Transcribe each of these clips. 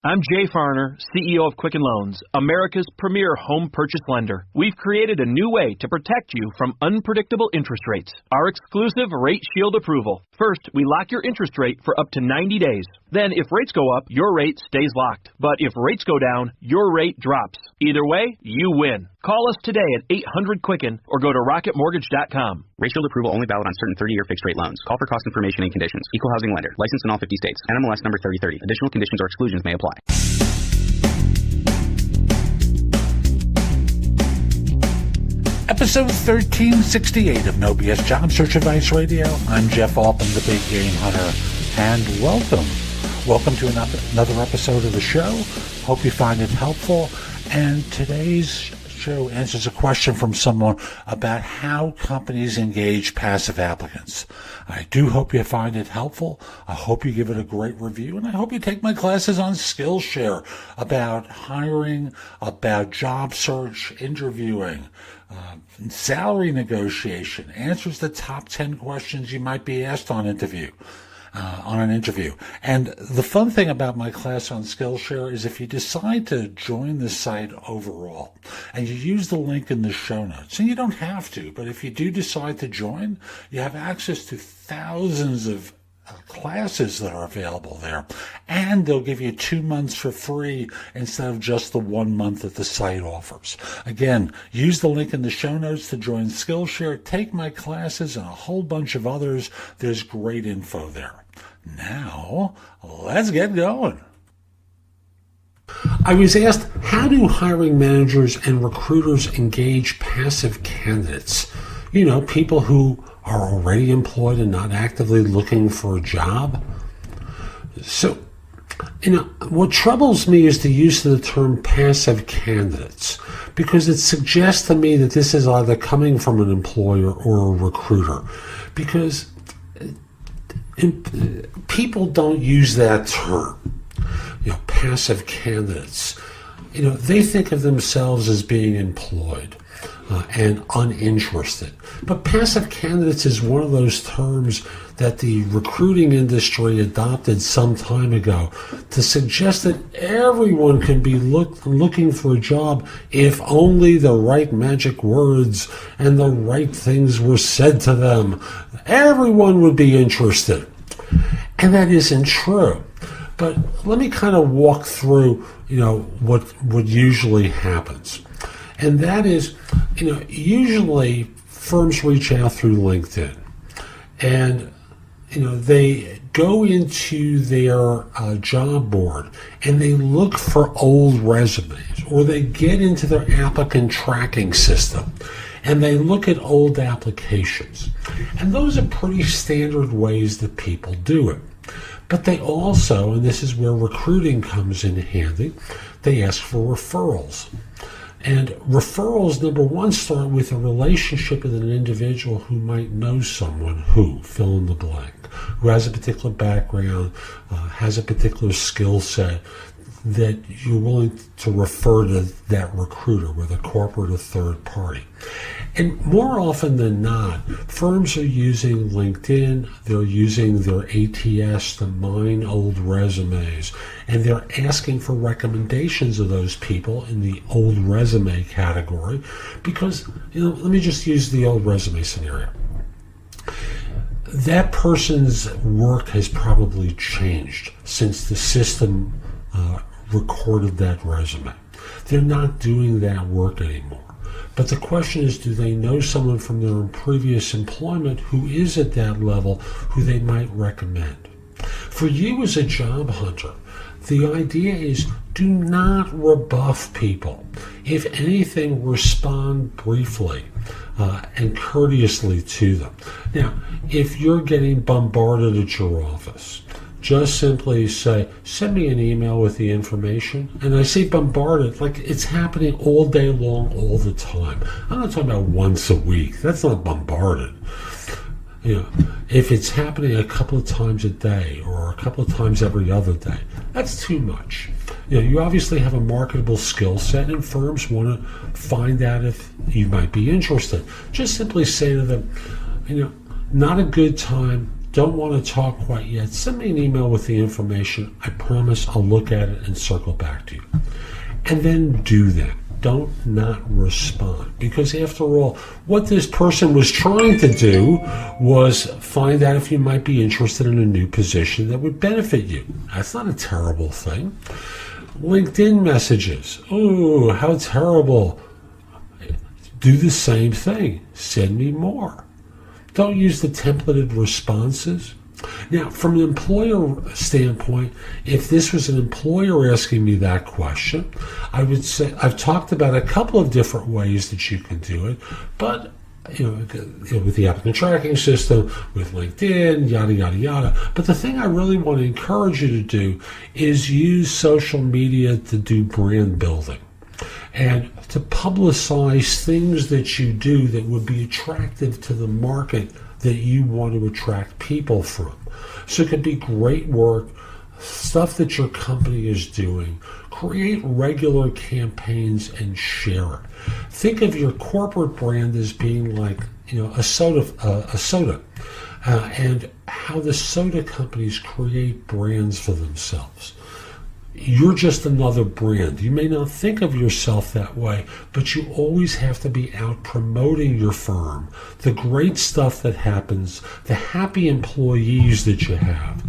I'm Jay Farner, CEO of Quicken Loans, America's premier home purchase lender. We've created a new way to protect you from unpredictable interest rates. Our exclusive Rate Shield approval. First, we lock your interest rate for up to 90 days. Then, if rates go up, your rate stays locked. But if rates go down, your rate drops. Either way, you win. Call us today at 800-QUICKEN or go to rocketmortgage.com. Rate Shield approval only valid on certain 30-year fixed-rate loans. Call for cost information and conditions. Equal housing lender. Licensed in all 50 states. NMLS number 3030. Additional conditions or exclusions may apply. Episode 1368 of No BS Job Search Advice Radio. I'm Jeff Altman, the Big Game Hunter, and welcome. Welcome to another episode of the show. Hope you find it helpful. And today's show answers a question from someone about how companies engage passive applicants. I do hope you find it helpful. I hope you give it a great review, and I hope you take my classes on Skillshare about hiring, about job search, interviewing, salary negotiation, answers the top 10 questions you might be asked on an interview. And the fun thing about my class on Skillshare is if you decide to join the site overall and you use the link in the show notes, and you don't have to, but if you do decide to join, you have access to thousands of classes that are available there, and they'll give you 2 months for free instead of just the 1 month that the site offers. Again, use the link in the show notes to join Skillshare, take my classes and a whole bunch of others. There's great info there. Now, let's get going. I was asked, how do hiring managers and recruiters engage passive candidates? You know, people who are already employed and not actively looking for a job. So, what troubles me is the use of the term passive candidates, because it suggests to me that this is either coming from an employer or a recruiter, because people don't use that term, passive candidates. They think of themselves as being employed and uninterested. But passive candidates is one of those terms that the recruiting industry adopted some time ago to suggest that everyone can be looking for a job if only the right magic words and the right things were said to them. Everyone would be interested. And that isn't true. But let me kind of walk through, what usually happens. And that is, usually firms reach out through LinkedIn, and, they go into their job board and they look for old resumes, or they get into their applicant tracking system and they look at old applications. And those are pretty standard ways that people do it. But they also, and this is where recruiting comes in handy, they ask for referrals. And referrals, number one, start with a relationship with an individual who might know someone who, fill in the blank, who has a particular background, has a particular skill set that you're willing to refer to that recruiter, whether corporate or third party. And more often than not, firms are using LinkedIn, they're using their ATS to mine old resumes, and they're asking for recommendations of those people in the old resume category because, let me just use the old resume scenario. That person's work has probably changed since the system recorded that resume. They're not doing that work anymore. But the question is, do they know someone from their previous employment who is at that level who they might recommend? For you as a job hunter, the idea is do not rebuff people. If anything, respond briefly and courteously to them. Now, if you're getting bombarded at your office, just simply say, send me an email with the information. And I say bombarded, like it's happening all day long, all the time. I'm not talking about once a week. That's not bombarded. If it's happening a couple of times a day or a couple of times every other day, that's too much. You obviously have a marketable skill set, and firms want to find out if you might be interested. Just simply say to them, not a good time don't want to talk quite yet, send me an email with the information. I promise I'll look at it and circle back to you. And then do that. Don't not respond. Because after all, what this person was trying to do was find out if you might be interested in a new position that would benefit you. That's not a terrible thing. LinkedIn messages. Oh, how terrible. Do the same thing. Send me more. Don't use the templated responses. Now, from an employer standpoint, if this was an employer asking me that question, I would say I've talked about a couple of different ways that you can do it, but with the applicant tracking system, with LinkedIn, yada, yada, yada. But the thing I really want to encourage you to do is use social media to do brand building and to publicize things that you do that would be attractive to the market that you want to attract people from. So it could be great work, stuff that your company is doing. Create regular campaigns and share it. Think of your corporate brand as being like, a soda, and how the soda companies create brands for themselves. You're just another brand. You may not think of yourself that way, but you always have to be out promoting your firm, the great stuff that happens, the happy employees that you have,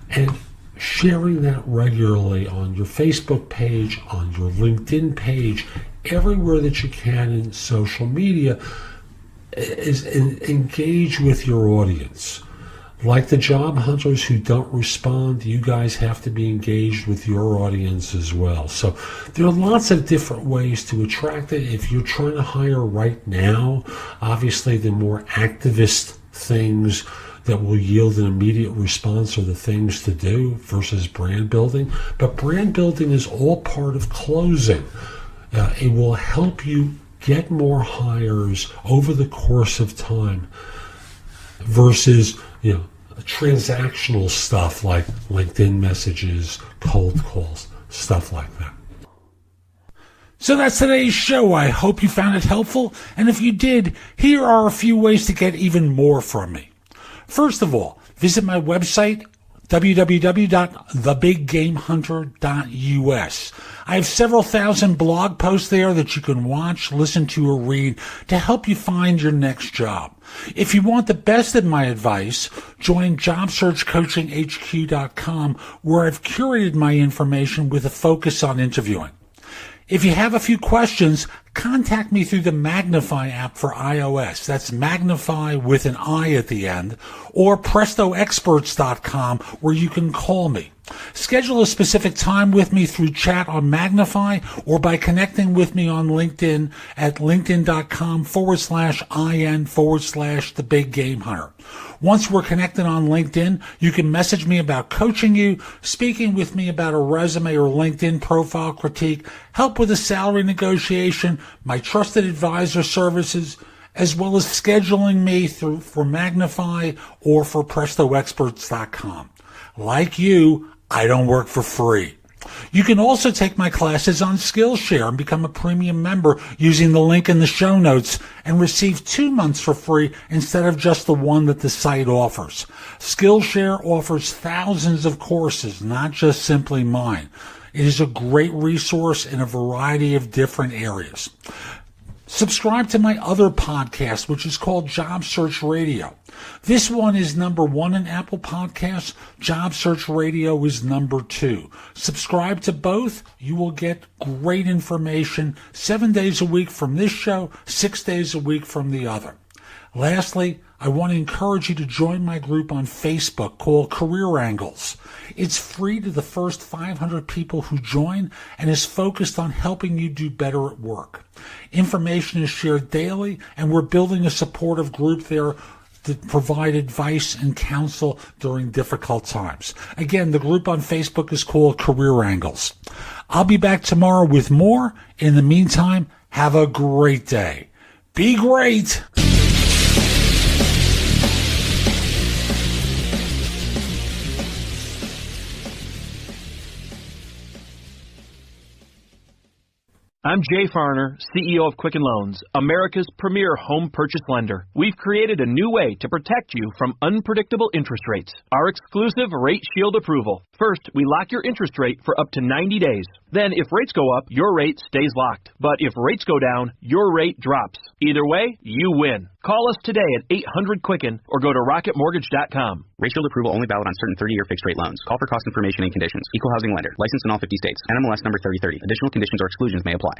and sharing that regularly on your Facebook page, on your LinkedIn page, everywhere that you can in social media, is engage with your audience. Like the job hunters who don't respond, you guys have to be engaged with your audience as well. So there are lots of different ways to attract it. If you're trying to hire right now, obviously the more activist things that will yield an immediate response are the things to do versus brand building. But brand building is all part of closing. It will help you get more hires over the course of time versus transactional stuff like LinkedIn messages, cold calls, stuff like that. So that's today's show. I hope you found it helpful. And if you did, here are a few ways to get even more from me. First of all, visit my website, www.thebiggamehunter.us. I have several thousand blog posts there that you can watch, listen to, or read to help you find your next job. If you want the best of my advice, join JobSearchCoachingHQ.com, where I've curated my information with a focus on interviewing. If you have a few questions, contact me through the Magnify app for iOS. That's Magnify with an I at the end, or PrestoExperts.com, where you can call me. Schedule a specific time with me through chat on Magnify or by connecting with me on LinkedIn at linkedin.com/IN/The Big Game Hunter. Once we're connected on LinkedIn, you can message me about coaching you, speaking with me about a resume or LinkedIn profile critique, help with a salary negotiation, my trusted advisor services, as well as scheduling me for Magnify or for PrestoExperts.com. Like you, I don't work for free. You can also take my classes on Skillshare and become a premium member using the link in the show notes and receive 2 months for free instead of just the one that the site offers. Skillshare offers thousands of courses, not just simply mine. It is a great resource in a variety of different areas. Subscribe to my other podcast, which is called Job Search Radio. This one is number 1 in Apple Podcasts. Job Search Radio is number 2. Subscribe to both. You will get great information 7 days a week from this show, 6 days a week from the other. Lastly, I want to encourage you to join my group on Facebook called Career Angles. It's free to the first 500 people who join and is focused on helping you do better at work. Information is shared daily, and we're building a supportive group there to provide advice and counsel during difficult times. Again, the group on Facebook is called Career Angles. I'll be back tomorrow with more. In the meantime, have a great day. Be great! I'm Jay Farner, CEO of Quicken Loans, America's premier home purchase lender. We've created a new way to protect you from unpredictable interest rates. Our exclusive Rate Shield approval. First, we lock your interest rate for up to 90 days. Then, if rates go up, your rate stays locked. But if rates go down, your rate drops. Either way, you win. Call us today at 800-QUICKEN or go to rocketmortgage.com. Rate Shield approval only valid on certain 30-year fixed-rate loans. Call for cost information and conditions. Equal housing lender. Licensed in all 50 states. NMLS number 3030. Additional conditions or exclusions may apply.